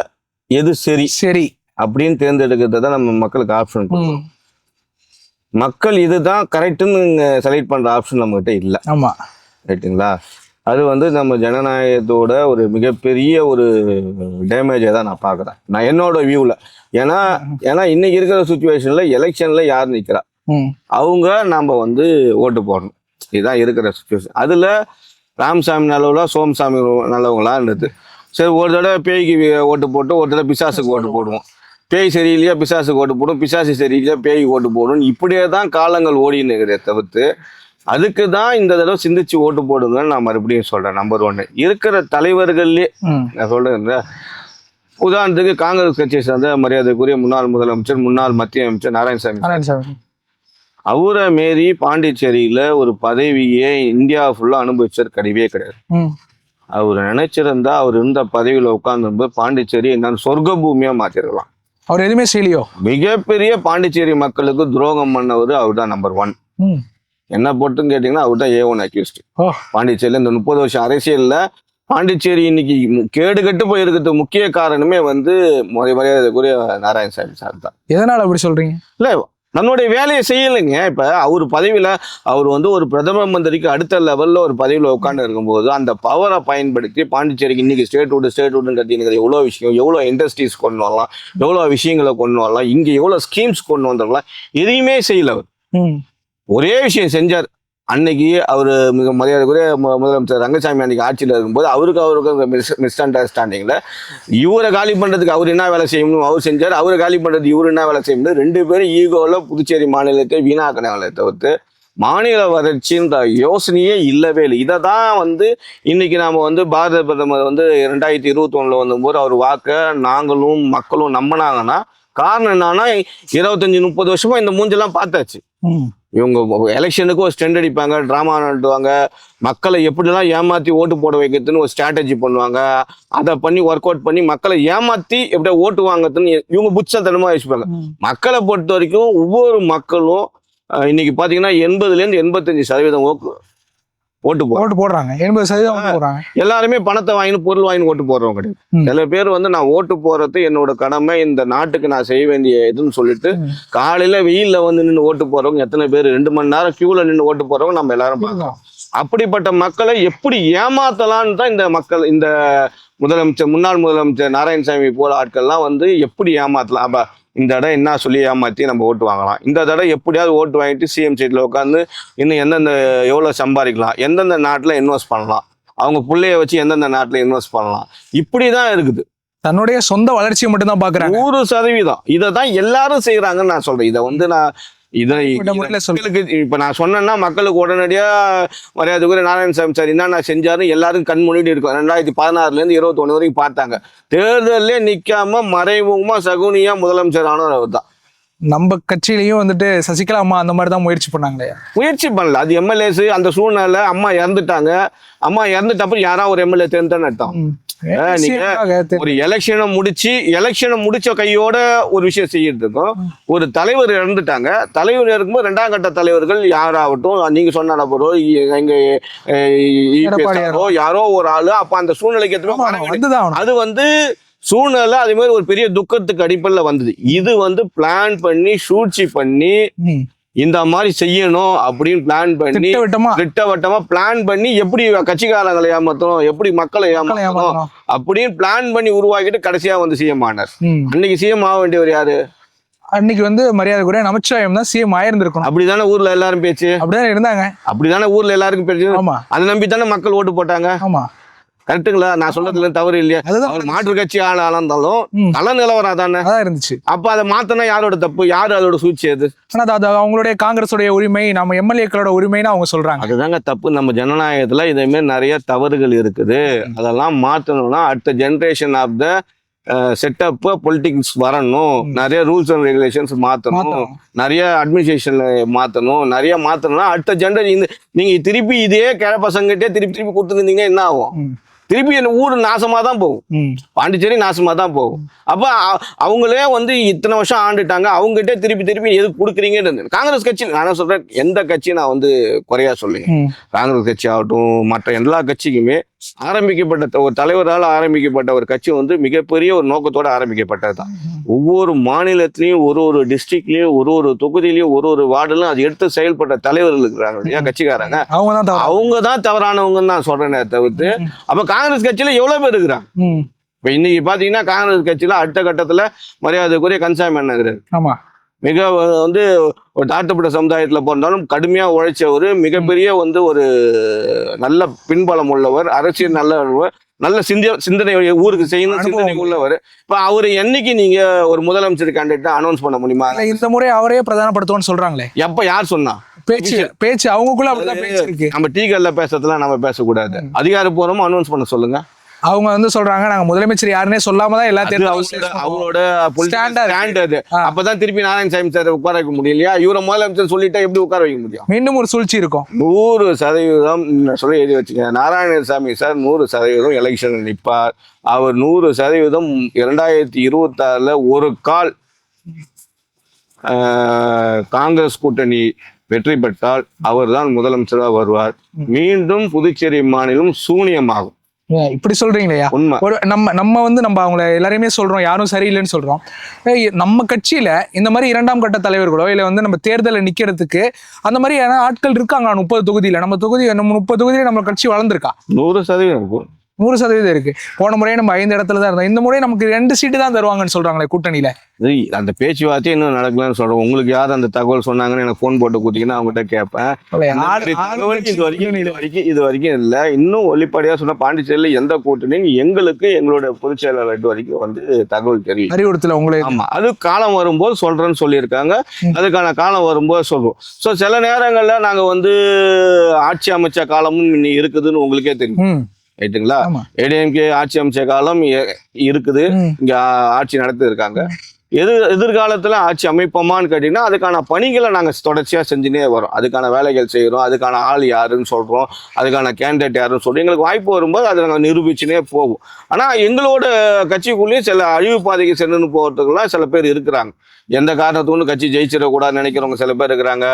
எது சரி அப்படின்னு தேர்ந்தெடுக்கிறது தான் நம்ம மக்களுக்கு ஆப்ஷன். மக்கள் இதுதான் கரெக்டுன்னு செலக்ட் பண்ற ஆப்ஷன் நம்ம கிட்ட இல்லை. ஆமா, ரைட்டுங்களா? அது வந்து நம்ம ஜனநாயகத்தோட ஒரு மிகப்பெரிய ஒரு டேமேஜை தான் நான் பார்க்குறேன், நான் என்னோட வியூவில். ஏன்னா இன்னைக்கு இருக்கிற சுச்சுவேஷன்ல எலெக்ஷன்ல யார் நிற்கிறா அவங்க நம்ம வந்து ஓட்டு போடணும், இதுதான் இருக்கிற சுச்சுவேஷன். அதுல ராமசாமி நல்லவங்களா சோமசாமி நல்லவங்களான்றது சரி. ஒரு தடவை பேய்க்கு ஓட்டு போட்டு ஒரு தடவை பிசாசுக்கு ஓட்டு போடுவோம், பேய் சரியில்லையா பிசாசுக்கு ஓட்டு போடும், பிசாசு சரியில்லையா பேய்க்கு ஓட்டு போடும். இப்படியே தான் காலங்கள் ஓடின்னு இருக்கிறத தவிர்த்து அதுக்கு தான் இந்த தடவை சிந்திச்சு ஓட்டு போடுங்கன்னு நான் மறுபடியும் சொல்றேன். நம்பர் 1 இருக்கிற தலைவர்கள்லயே நான் சொல்றேன். உதாரணத்துக்கு காங்கிரஸ் கட்சியை சேர்ந்த மரியாதைக்குரிய முன்னாள் முதலமைச்சர் முன்னாள் மத்திய அமைச்சர் நாராயணசாமி, அவரை மீறி பாண்டிச்சேரியில ஒரு பதவியே இந்தியா ஃபுல்லா அனுபவிச்சது கிடையாது. அவர் நினைச்சிருந்தா அவர் இருந்த பதவியில உட்கார்ந்து பாண்டிச்சேரி என்னன்னு சொர்க்க பூமியா மாத்திருக்கலாம். அவர் எதுவுமே செய்யலையோ. மிகப்பெரிய பாண்டிச்சேரி மக்களுக்கு துரோகம் பண்ணவர் அவர் தான் நம்பர் 1. என்ன போட்டுன்னு கேட்டீங்கன்னா அவர் தான் A1 அக்யூஸ்ட். பாண்டிச்சேரியில இந்த 30 வருஷம் அரசியல்ல பாண்டிச்சேரி இன்னைக்கு கேடு கட்டு போயிருக்கிறது முக்கிய காரணமே வந்து மரியாதைக்குரிய நாராயணசாமி சார் தான். எதனால அப்படி சொல்றீங்க? இல்ல தன்னுடைய வேலையை செய்யலைங்க. இப்ப அவர் பதவியில அவர் வந்து ஒரு பிரதம மந்திரிக்கு அடுத்த லெவல்ல ஒரு பதவியில உட்காந்து இருக்கும்போது அந்த பவரை பயன்படுத்தி பாண்டிச்சேரிக்கு இன்னைக்கு ஸ்டேட் வுட்னு கட்டினுங்கிற எவ்வளோ விஷயம், எவ்வளோ இண்டஸ்ட்ரீஸ் கொண்டு வரலாம், எவ்வளோ விஷயங்களை கொண்டு வரலாம், இங்க எவ்வளோ ஸ்கீம்ஸ் கொண்டு வந்துடலாம், எதையுமே செய்யல அவர். ஒரே விஷயம் செஞ்சார். அன்னைக்கு அவர் மிக மரியாதைக்குரிய முதலமைச்சர் ரங்கசாமி அன்னைக்கு ஆட்சியில் இருக்கும்போது அவருக்கு மிஸ் அண்டர்ஸ்டாண்டிங்ல இவரை காலி பண்றதுக்கு அவர் என்ன வேலை செய்யணும் அவர் செஞ்சார், அவரை காலி பண்றதுக்கு இவர் என்ன வேலை செய்யணும், 2 பேரும் ஈகோவில் புதுச்சேரி மாநிலத்தை வீணாக்கினாங்களே தவிர்த்து மாநில வளர்ச்சின்ற யோசனையே இல்லவே இல்லை. இதை தான் வந்து இன்னைக்கு நாம வந்து பாரத பிரதமர் வந்து 2021 வந்தபோது அவர் வாக்க நாங்களும் மக்களும் நம்பினாங்கன்னா காரணம் என்னன்னா 25-30 வருஷமா இந்த மூஞ்செல்லாம் பார்த்தாச்சு. இவங்க எலெக்ஷனுக்கு ஒரு ஸ்டெண்ட் அடிப்பாங்க, டிராமா நடத்துவாங்க, மக்களை எப்படிலாம் ஏமாத்தி ஓட்டு போட வைக்கிறதுன்னு ஒரு ஸ்ட்ராட்டஜி பண்ணுவாங்க. அதை பண்ணி ஒர்க் அவுட் பண்ணி மக்களை ஏமாத்தி எப்படியா ஓட்டு வாங்கறதுன்னு இவங்க புட்சத்தனமா வச்சுப்பாங்க. மக்களை பொறுத்த வரைக்கும் ஒவ்வொரு மக்களும் இன்னைக்கு பாத்தீங்கன்னா 80% ஓட்டு போடுறாங்க. 80% போடுறாங்க. எல்லாருமே பணத்தை வாங்கி பொருள் வாங்கி ஓட்டு போடுறவங்க கிடையாது. சில பேர் வந்து நான் ஓட்டு போறது என்னோட கடமை, இந்த நாட்டுக்கு நான் செய்ய வேண்டிய இதுன்னு சொல்லிட்டு காலையில வெயில்ல வந்து நின்று ஓட்டு போறவங்க எத்தனை பேர், 2 மணி நேரம் கியூல நின்று ஓட்டு போறவங்க நம்ம எல்லாரும் பார்க்கலாம். அப்படிப்பட்ட மக்களை எப்படி ஏமாத்தலான்னு தான் இந்த மக்கள், இந்த முன்னாள் முதலமைச்சர் நாராயணசாமி போல ஆட்கள்லாம் வந்து எப்படி ஏமாத்தலாம். அப்ப இந்த தடவை என்ன சொல்லி ஏமாற்றி நம்ம ஓட்டு வாங்கலாம், இந்த தடவை எப்படியாவது ஓட்டு வாங்கிட்டு சிஎம் சீட்டில் உட்காந்து இன்னும் எந்தெந்த எவ்வளோ சம்பாதிக்கலாம், எந்தெந்த நாட்டில் இன்வெஸ்ட் பண்ணலாம், அவங்க பிள்ளைய வச்சு எந்தெந்த நாட்டில் இன்வெஸ்ட் பண்ணலாம், இப்படி தான் இருக்குது. தன்னுடைய சொந்த வளர்ச்சியை மட்டும் தான் பார்க்குறாங்க. 100% இதை தான் எல்லாரும் செய்கிறாங்கன்னு நான் சொல்கிறேன். இதை வந்து இப்ப நான் சொன்னேன்னா மக்களுக்கு உடனடியா மரியாதைக்குரிய நாராயணசாமி சார் என்ன செஞ்சாரு எல்லாரும் கண் முன்னாடி இருக்கும். 2016 - 21 வரைக்கும் பார்த்தாங்க. தேர்தலே நிக்காம மறைமுகமா சகுனியா முதலமைச்சர் ஆனவர் அவர் தான். நம்ம கட்சியிலையும் வந்துட்டு சசிகலா அம்மா அந்த மாதிரி தான் முயற்சி பண்ணாங்களே. முயற்சி பண்ணல, அது எம்எல்ஏஸ் அந்த சூழ்நிலை. அம்மா இறந்துட்டாங்க, அம்மா இறந்துட்டப்ப யாராவது ஒரு எம்எல்ஏ தேர்ந்தேன்னு அர்த்தம். ஒரு எலெக்ஷனை முடிச்ச கையோட ஒரு விஷயம் செய்யறதுக்கும், ஒரு தலைவர் இறந்துட்டாங்க, தலைவர் இருக்கும்போது 2ஆம் கட்ட தலைவர்கள் யாராகட்டும், நீங்க சொன்ன நபரோ எங்க யாரோ ஒரு ஆளு, அப்ப அந்த சூழ்நிலைக்கு அது வந்து சூழ்நிலை அதே மாதிரி ஒரு பெரிய துக்கத்துக்கு அடிப்படையில் வந்தது. இது வந்து பிளான் பண்ணி சூழ்ச்சி பண்ணி இந்த மாதிரி செய்யணும் அப்படின்னு பிளான் பண்ணி திட்டவட்டமா பிளான் பண்ணி எப்படி கட்சிக்காரங்களை ஏமாத்தணும், எப்படி மக்களை ஏமாத்தணும் அப்படின்னு பிளான் பண்ணி உருவாக்கிட்டு கடைசியா வந்து சிஎம் ஆனார். அன்னைக்கு சிஎம் ஆக வேண்டியவர் யாரு? அன்னைக்கு வந்து மரியாதைக்குரிய நமச்சிவாயம் தான் சிஎம் ஆயிருந்திருக்கணும். அப்படிதானே ஊர்ல எல்லாரும் பேச்சு, அப்படிதான் இருந்தாங்க. அப்படிதானே ஊர்ல எல்லாருக்கும் பேச்சு. அதை நம்பி தானே மக்கள் ஓட்டு போட்டாங்க. ஆமா, கரெக்டுங்களா? நான் சொல்றதுல தவறு இல்லையா? மாற்று கட்சி ஆளாலும் கள நிலவரம் தானே இருந்துச்சு. அப்ப அதை மாத்தனா யாரோட தப்பு, யாரு அதோட சூழ்ச்சி? அது அவங்களுடைய காங்கிரஸுடைய உரிமை, நம்ம எம்எல்ஏக்களோட உரிமைன்னு அவங்க சொல்றாங்க. அதுதாங்க தப்பு. நம்ம ஜனநாயகத்துல இதே மாதிரி நிறைய தவறுகள் இருக்குது. அதெல்லாம் மாத்தணும்னா அடுத்த generation of the setup politics வரணும். நிறைய ரூல்ஸ் அண்ட் ரெகுலேஷன்ஸ் மாத்தணும், நிறைய அட்மினிஸ்ட்ரேஷன்ல மாத்தணும். நிறைய மாத்தணும்னா அடுத்த ஜெனரேஷன் நீங்க திருப்பி இதே கிழ பசங்கிட்டே திருப்பி கொடுத்துருந்தீங்கன்னா என்ன ஆகும்? திருப்பி என்ன ஊர் நாசமா தான் போகும், பாண்டிச்சேரி நாசமா தான் போகும். அப்ப அவங்களே வந்து இத்தனை வருஷம் ஆண்டுட்டாங்க, அவங்ககிட்ட திருப்பி எதுக்கு கொடுக்குறீங்கன்னு. காங்கிரஸ் கட்சி நான் சொல்றேன், எந்த கட்சியும் நான் வந்து குறையா சொல்லுங்க, காங்கிரஸ் கட்சி ஆகட்டும் மற்ற எல்லா கட்சிக்குமே ஆரம்பிக்கப்பட்ட ஒரு தலைவரால் ஆரம்பிக்கப்பட்ட ஒரு கட்சி வந்து மிகப்பெரிய ஒரு நோக்கத்தோட ஆரம்பிக்கப்பட்டதுதான். ஒவ்வொரு மாநிலத்திலையும் ஒரு டிஸ்ட்ரிக்ட்லயும் ஒரு தொகுதியிலையும் ஒரு வார்டுலும் அது எடுத்து செயல்பட்ட தலைவர்கள் இருக்கிறாங்க இல்லையா, கட்சிக்காரங்க. அவங்க தான் தவறானவங்கன்னு நான் சொல்றேனே தவிர்த்து. அப்ப காங்கிரஸ் கட்சியில எவ்வளவு பேர் இருக்கிறாங்க? இப்ப இன்னைக்கு பாத்தீங்கன்னா காங்கிரஸ் கட்சியில அடுத்த கட்டத்துல மரியாதைக்குரிய கன்சாமி அண்ணன் ஆமா, மிக வந்து ஒரு தாழ்த்தப்பட்ட சமுதாயத்துல பிறந்தாலும் கடுமையா உழைச்சவர், மிகப்பெரிய வந்து ஒரு நல்ல பின்பலம் உள்ளவர், அரசியல் நல்ல சிந்தனை ஊருக்கு செய்யணும் சிந்தனை உள்ளவர். இப்ப அவரு என்னைக்கு நீங்க ஒரு முதலமைச்சர் கேண்டிடேட் அனௌன்ஸ் பண்ண முடியுமா? இந்த முறை அவரே பிரதானப்படுத்துவோம்னு சொல்றாங்களே. எப்ப யார் சொன்னா? பேச்சு அவங்களுக்குள்ள அப்படிதான் பேச்சு இருக்கு. நம்ம டீகல்ல பேசுறதுலாம் நம்ம பேசக்கூடாது. அதிகாரப்பூர்வமா அனௌன்ஸ் பண்ண சொல்லுங்க. அவங்க வந்து சொல்றாங்க நாங்க முதலமைச்சர் யாருன்னே சொல்லாம தான் எல்லாத்தையும் அவங்களோட ஸ்டாண்ட் அது. அப்பதான் திருப்பி நாராயணசாமி சார் உட்கார வைக்க முடியலையா? இவரை முதலமைச்சர் சொல்லிட்டா எப்படி உட்கார வைக்க முடியும்? மீண்டும் ஒரு சூழ்ச்சி இருக்கும். 100% சொல்லி எழுதி வச்சுக்க. நாராயணசாமி சார் 100% எலெக்ஷன் நிற்பார். அவர் 100% 2026 ஒரு கால் காங்கிரஸ் கூட்டணி வெற்றி பெற்றால் அவர் தான் முதலமைச்சராக வருவார். மீண்டும் புதுச்சேரி மாநிலம் சூனியமாகும். இப்படி சொல்றீங்களா? ஒரு நம்ம வந்து நம்ம அவங்கள எல்லாரையுமே சொல்றோம் யாரும் சரியில்லைன்னு சொல்றோம். நம்ம கட்சியில இந்த மாதிரி 2ஆம் கட்ட தலைவர்களோ இல்ல வந்து நம்ம தேர்தலில் நிக்கிறதுக்கு அந்த மாதிரி ஆட்கள் இருக்காங்க. 30 தொகுதியில நம்ம 30 தொகுதியில நம்ம கட்சி வளர்ந்துருக்கா? 100% 100% இருக்கு. போன முறையே நம்ம 5 இடத்துல தான் இருந்தோம். இந்த முறை நமக்கு 2 சீட்டு தான் தருவாங்கன்னு சொல்றாங்களே கூட்டணியில. அந்த பேச்சுவார்த்தை இன்னும் நடக்கலன்னு சொல்றோம். உங்களுக்கு யார் அந்த தகவல் சொன்னாங்கன்னு எனக்கு போன் போட்டு கொடுத்தீங்கன்னா அவங்ககிட்ட கேட்பேன். இது வரைக்கும் இல்லை. இன்னும் வெளிப்படையா சொன்னா பாண்டிச்சேரியில எந்த கூட்டணியும் எங்களுக்கு எங்களோட பொதுச் செயலாளர் வரைக்கும் வந்து தகவல் தெரியும், அறிவுறுத்தல உங்களுக்கு. ஆமா, அது காலம் வரும்போது சொல்றேன்னு சொல்லியிருக்காங்க. அதுக்கான காலம் வரும்போது சொல்றோம். ஸோ சில நேரங்கள்ல நாங்க வந்து ஆட்சி அமைச்ச காலமும் இருக்குதுன்னு உங்களுக்கே தெரியும், ரைட்டுங்களா? ஏடிஎம்கே ஆட்சி அமைச்ச காலம் இருக்குது, இங்க ஆட்சி நடத்தி இருக்காங்க. எதிர்காலத்துல ஆட்சி அமைப்போமான்னு கேட்டீங்கன்னா அதுக்கான பணிகளை நாங்க தொடர்ச்சியா செஞ்சுனே வரோம். அதுக்கான வேலைகள் செய்யறோம், அதுக்கான ஆள் யாருன்னு சொல்றோம், அதுக்கான கேண்டிடேட் யாருன்னு சொல்றோம். எங்களுக்கு வாய்ப்பு வரும்போது அதை நாங்கள் நிரூபிச்சுனே போவோம். ஆனா எங்களோட கட்சிக்குள்ளேயும் சில அழிவு பாதைக்கு சென்றுன்னு போகிறதுக்குலாம் சில பேர் இருக்கிறாங்க. எந்த காரணத்துக்கும் கட்சி ஜெயிச்சிடக்கூடாதுன்னு நினைக்கிறவங்க சில பேர் இருக்கிறாங்க.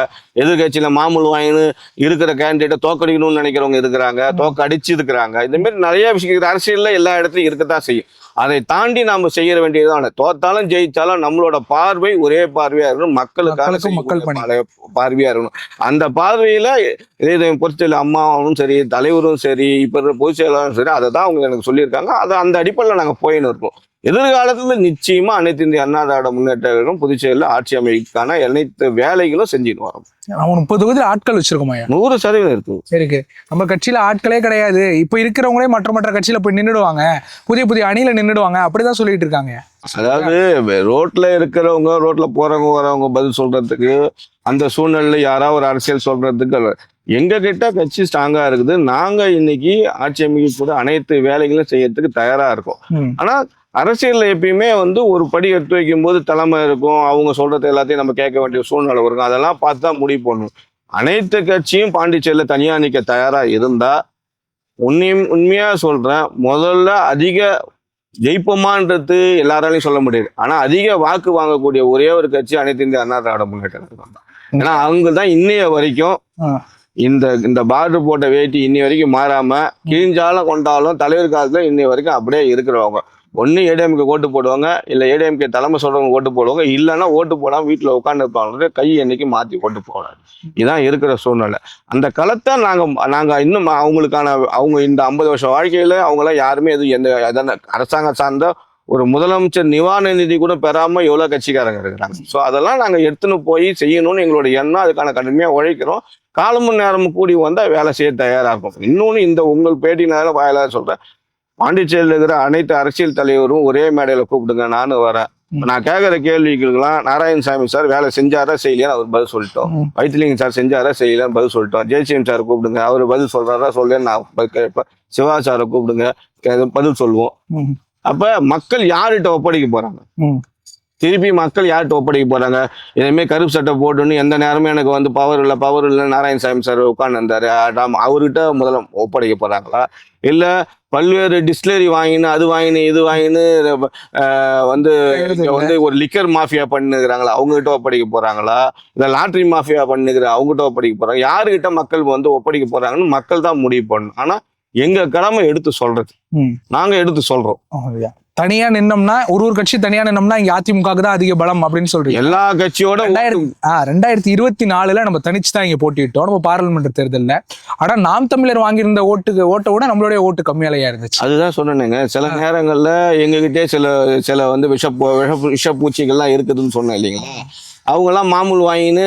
எதிர்கட்சியில மாமூல் வாங்கின்னு இருக்கிற கேண்டிடேட்டை தோக்கடிக்கணும்னு நினைக்கிறவங்க இருக்கிறாங்க, தோக்கடிச்சு இருக்கிறாங்க. இந்த மாதிரி நிறைய விஷயம் அரசியல்ல எல்லா இடத்துலையும் இருக்கத்தான் செய்யும். அதை தாண்டி நாம செய்ய வேண்டியதுதான். தோத்தாலும் ஜெயிச்சாலும் நம்மளோட பார்வை ஒரே பார்வையா இருக்கணும், மக்கள் பார்வையா இருக்கணும். அந்த பார்வையில இதை பொறுத்தல அம்மாவும் சரி, தலைவரும் சரி, இப்ப இருக்கிற பொதுச் செயலாளரும் சரி, அதை தான் அவங்க எனக்கு சொல்லியிருக்காங்க. அதை அந்த அடிப்படையில் நாங்க போயின்னு இருக்கோம். எதிர்காலத்துல நிச்சயமா அனைத்து இந்திய அண்ணா திராவிட முன்னேற்ற கழகம் புதுச்சேரியில் ஆட்சி அமைக்கான அனைத்து வேலைகளும் செஞ்சுட்டு வரோம். நம்ம 30 தொகுதியில் ஆட்கள் வச்சிருக்கோமா? 100% இருக்கு. இருக்கு. நம்ம கட்சியில ஆட்களே கிடையாது. இப்ப இருக்கிறவங்களே மற்ற கட்சியில போய் நின்றுடுவாங்க, புதிய அணியில நின்றுடுவாங்க, அப்படிதான் சொல்லிட்டு இருக்காங்க. அதாவது ரோட்ல இருக்கிறவங்க, ரோட்ல போறவங்க வரவங்க பதில் சொல்றதுக்கு, அந்த சூழ்நிலையில யாராவது ஒரு அரசியல் சொல்றதுக்கு எங்க கிட்ட கட்சி ஸ்ட்ராங்கா இருக்குது. நாங்க இன்னைக்கு ஆட்சி அமைக்க கூட அனைத்து வேலைகளும் செய்யறதுக்கு தயாரா இருக்கோம். ஆனா அரசியல்ல எப்பயுமே ஒரு படி எடுத்து வைக்கும் போது தலைமை இருக்கும், அவங்க சொல்றது எல்லாத்தையும் நம்ம கேட்க வேண்டிய சூழ்நிலை இருக்கும். அதெல்லாம் பார்த்து தான் முடிவு பண்ணணும். அனைத்து கட்சியும் பாண்டிச்சேரியில தனியா நிக்க தயாரா இருந்தா, உண்மையா சொல்றேன், முதல்ல அதிக ஜெயிப்போமான்றது எல்லாராலையும் சொல்ல முடியாது. ஆனா அதிக வாக்கு வாங்கக்கூடிய ஒரே ஒரு கட்சி அனைத்து இந்திய அண்ணா திராவிட முன்னேற்ற கழகம் தான். ஏன்னா அவங்க தான் இன்னைய வரைக்கும் இந்த பார்டர் போட்ட வேட்டி இன்னி வரைக்கும் மாறாம, கிழிஞ்சாலும் கொண்டாலும் தலைவர் காலத்துல இன்னை வரைக்கும் அப்படியே இருக்கிறவங்க. ஒன்று ஏடிஎம்கே ஓட்டு போடுவாங்க, இல்லை ஏடிஎம்கே தலைமை சொல்றவங்க ஓட்டு போடுவாங்க, இல்லைன்னா ஓட்டு போடாமல் வீட்டில் உட்காந்து இருப்பாங்க, கை என்னைக்கு மாற்றி ஓட்டு போடாது. இதுதான் இருக்கிற சூழ்நிலை. அந்த களத்தை நாங்கள் இன்னும் அவங்க இந்த 50 வருஷம் வாழ்க்கையில அவங்களாம் யாருமே எந்த அரசாங்கம் சார்ந்த ஒரு முதலமைச்சர் நிவாரண நிதி கூட பெறாமல் எவ்வளோ கட்சிக்காரங்க இருக்கிறாங்க. ஸோ அதெல்லாம் நாங்கள் எடுத்துன்னு போய் செய்யணும்னு எங்களோட எண்ணம். அதுக்கான கடுமையாக உழைக்கிறோம். காலமும் நேரமும் கூடி வந்தால் வேலை செய்ய தயாராகும். இன்னொன்று இந்த உங்கள் பேட்டி நேரம் வாயிலாக சொல்கிறேன், பாண்டிச்சேரியில் இருக்கிற அனைத்து அரசியல் தலைவரும் ஒரே மேடையில கூப்பிடுங்க, நானும் வரேன். நான் கேட்குற கேள்விகளுக்கெல்லாம் நாராயணசாமி சார் வேலை செஞ்சாரா செய்யலையான்னு அவர் பதில் சொல்லிட்டோம், வைத்திலிங்கம் சார் செஞ்சாரா செய்யலான்னு பதில் சொல்லிட்டோம், ஜெயசிஎம் சார் கூப்பிடுங்க, அவர் பதில் சொல்றாரா சொல்லேன்னு நான் கேட்பேன், சிவா சாரை கூப்பிடுங்க, பதில் சொல்லுவோம். அப்ப மக்கள் யார்கிட்ட ஒப்படைக்க போறாங்க? திருப்பி மக்கள் யார்கிட்ட ஒப்படைக்க போறாங்க? இனிமேல் கருப்பு சட்டை போட்டுன்னு எந்த நேரமும் எனக்கு பவர் இல்லை நாராயணசாமி சார் உட்காந்து இருந்தாரு, அவர்கிட்ட முதல்ல ஒப்படைக்க போறாங்களா? இல்லை பல்வேறு டிஸ்டிலரி வாங்கினு அது வாங்கினு இது வாங்கினு ஒரு லிக்கர் மாஃபியா பண்ணுகிறாங்களா, அவங்ககிட்ட ஒப்படைக்க போறாங்களா? இல்லை லாட்ரி மாஃபியா பண்ணுகிற அவங்ககிட்ட ஒப்படைக்க போறாங்க? யாருக்கிட்ட மக்கள் ஒப்படைக்க போறாங்கன்னு மக்கள் தான் முடிவு பண்ணணும். ஆனா எங்க கடமை எடுத்து சொல்றது, நாங்க எடுத்து சொல்றோம். தனியா நின்னோம்னா ஒரு கட்சி தனியா நின்னோம்னா இங்க அதிமுக தான் அதிக பலம் அப்படின்னு சொல்றீங்க. எல்லா கட்சியோட 2024 நம்ம தனிச்சு தான் இங்க போட்டிட்டோம் நம்ம பாராளுமன்ற தேர்தலில். ஆனா நாம் தமிழர் வாங்கியிருந்த ஓட்டை விட நம்மளுடைய ஓட்டு கம்மியாலையா இருந்துச்சு. அதுதான் சொன்னேங்க, சில நேரங்கள்ல எங்ககிட்டே சில விஷப்பூச்சிகள்லாம் இருக்குதுன்னு சொன்னேன் இல்லைங்களா? அவங்கெல்லாம் மாமூல் வாங்கின்னு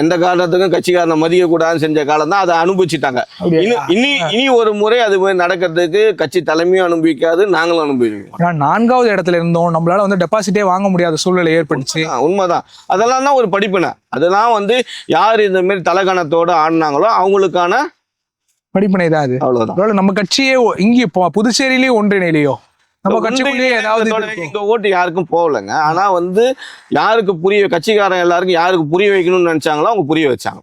எந்த காரணத்துக்கும் கட்சிக்காரனை மதிக்க கூடாதுன்னு செஞ்ச காலம் தான் அதை அனுபவிச்சுட்டாங்க. இனி ஒரு முறை அது நடக்கிறதுக்கு கட்சி தலைமையும் அனுபவிக்காது, நாங்களும் அனுபவிக்கிறோம். 4வது இடத்துல இருந்தோம், நம்மளால டெபாசிட்டே வாங்க முடியாத சூழ்நிலை ஏற்பட்டுச்சு. உண்மைதான். அதெல்லாம் தான் ஒரு படிப்பினை. அதெல்லாம் யார் இந்த மாதிரி தலைகணத்தோடு ஆடினாங்களோ அவங்களுக்கான படிப்பினை தான் அது. அவ்வளவுதான். நம்ம கட்சியே இங்கே புதுச்சேரியிலேயே ஒன்றிணையிலையோ நம்ம கட்சிக்குள்ளேயே ஏதாவது எங்க ஓட்டு யாருக்கும் போகலைங்க. ஆனா யாருக்கு கட்சிக்காரங்க எல்லாருக்கும் யாருக்கு புரிய வைக்கணும்னு நினைச்சாங்களோ அவங்க புரிய வச்சாங்க.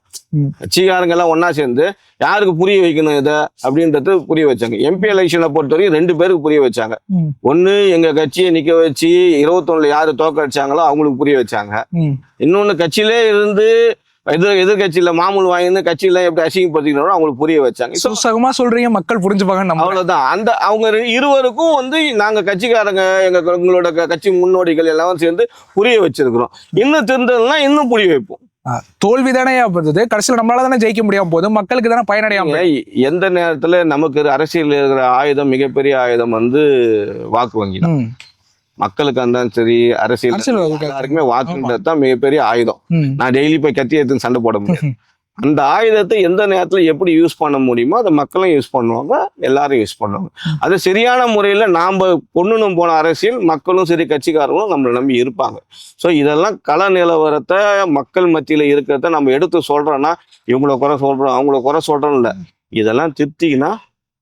கட்சிக்காரங்க எல்லாம் ஒன்னா சேர்ந்து யாருக்கு புரிய வைக்கணும் இதை அப்படின்றது புரிய வச்சாங்க. எம்பி எலெக்ஷனை பொறுத்த வரைக்கும் 2 பேருக்கு புரிய வச்சாங்க. ஒண்ணு எங்க கட்சியை நிக்க வச்சு 21 யாரு தோக்கடிச்சாங்களோ அவங்களுக்கு புரிய வச்சாங்க. இன்னொன்னு கட்சியிலே இருந்து எதிர்கட்சியில மாமூல் வாங்கின்னு கட்சியில எப்படி அசிங்கப்படுத்திக்கணும் அவங்களுக்கு புரிய வச்சாங்க. சுகமா சொல்றீங்க, மக்கள் புரிஞ்சுப்பாங்க. அவ்வளவுதான். அவங்க இருவருக்கும் நாங்க கட்சிக்காரங்க எங்களோட கட்சி முன்னோடிகள் எல்லாம் சேர்ந்து புரிய வச்சிருக்கிறோம். இன்னும் தெரிந்ததுன்னா இன்னும் புரிய வைப்போம். தோல்விதானே போகுது, கடைசியில் நம்மளால தானே ஜெயிக்க முடியாம போகுது, மக்களுக்கு தானே பயனடையாம. எந்த நேரத்துல நமக்கு அரசியல் இருக்கிற ஆயுதம், மிகப்பெரிய ஆயுதம் வாக்கு வங்கி தான். மக்களுக்கு இருந்தாலும் சரி, அரசியல் எல்லாருக்குமே வாக்குன்றது தான் மிகப்பெரிய ஆயுதம். நான் டெய்லி போய் கத்தி எடுத்து சண்டை போட முடியாது. அந்த ஆயுதத்தை எந்த நேரத்துல எப்படி யூஸ் பண்ண முடியுமோ அதை மக்களும் யூஸ் பண்ணுவாங்க, எல்லாரும் யூஸ் பண்ணுவாங்க. அது சரியான முறையில நாம கொண்டு போன அரசியல் மக்களும் சரி கட்சிக்காரங்களும் நம்மளை நம்பி இருப்பாங்க. ஸோ இதெல்லாம் கள நிலவரத்தை மக்கள் மத்தியில இருக்கிறத நம்ம எடுத்து சொல்றோம்னா, இவங்கள குறை சொல்றோம் அவங்கள குறை சொல்றோம் இல்லை, இதெல்லாம் திருப்திங்கன்னா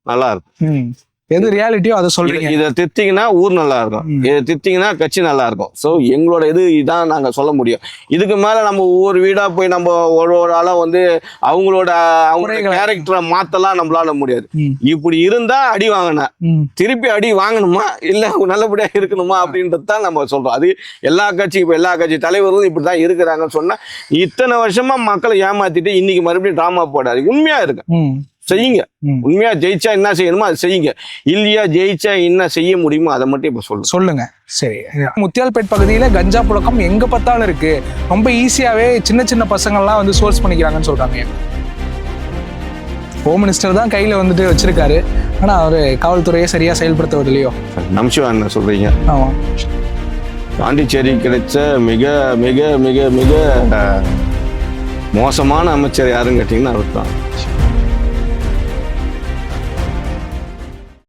நல்லா இருக்கும். எது ரியாலிட்டியோ அதை சொல்றீங்க. இதை திட்டிங்கன்னா ஊர் நல்லா இருக்கும், இதை திட்டிங்கன்னா கட்சி நல்லா இருக்கும். ஸோ எங்களோட இதான் நாங்க சொல்ல முடியும். இதுக்கு மேல நம்ம ஒவ்வொரு வீடா போய் நம்ம ஒரு ஆளா வந்து அவங்களோட கேரக்டரை மாத்தலாம் நம்மளால முடியாது. இப்படி இருந்தா அடி வாங்கினேன், திருப்பி அடி வாங்கணுமா இல்ல நல்லபடியா இருக்கணுமா அப்படின்றது தான் நம்ம சொல்றோம். அது எல்லா கட்சி தலைவர்களும் இப்படிதான் இருக்கிறாங்கன்னு சொன்னா, இத்தனை வருஷமா மக்களை ஏமாத்திட்டு இன்னைக்கு மறுபடியும் டிராமா போடாது. உண்மையா இருக்கு, செய்யுங்க. உண்மையா ஜெயிச்சா என்ன செய்யணுமோ அதை செய்யுங்க, இல்லையா ஜெயிச்சா என்ன செய்ய முடியுமோ அதை மட்டும் இப்ப சொல்லுங்க. சரி, முத்தியால்பேட் பகுதியில கஞ்சா புழக்கம் எங்க பார்த்தாலும் இருக்கு. ரொம்ப ஈஸியாவே சின்ன சின்ன பசங்கள்லாம் வந்து சோர்ஸ் பண்ணிக்கிறாங்கன்னு சொல்றாங்க. ஹோம் மினிஸ்டர் தான் கையில வந்துட்டு வச்சிருக்காரு, ஆனா அவரு காவல்துறையை சரியா செயல்படுத்துவதில்லையோ. நமச்சிவா என்ன சொல்றீங்க? ஆமா, பாண்டிச்சேரி கிடைச்ச மிக மிக மிக மிக மோசமான அமைச்சர் யாருன்னு கேட்டீங்கன்னா அவர் தான்.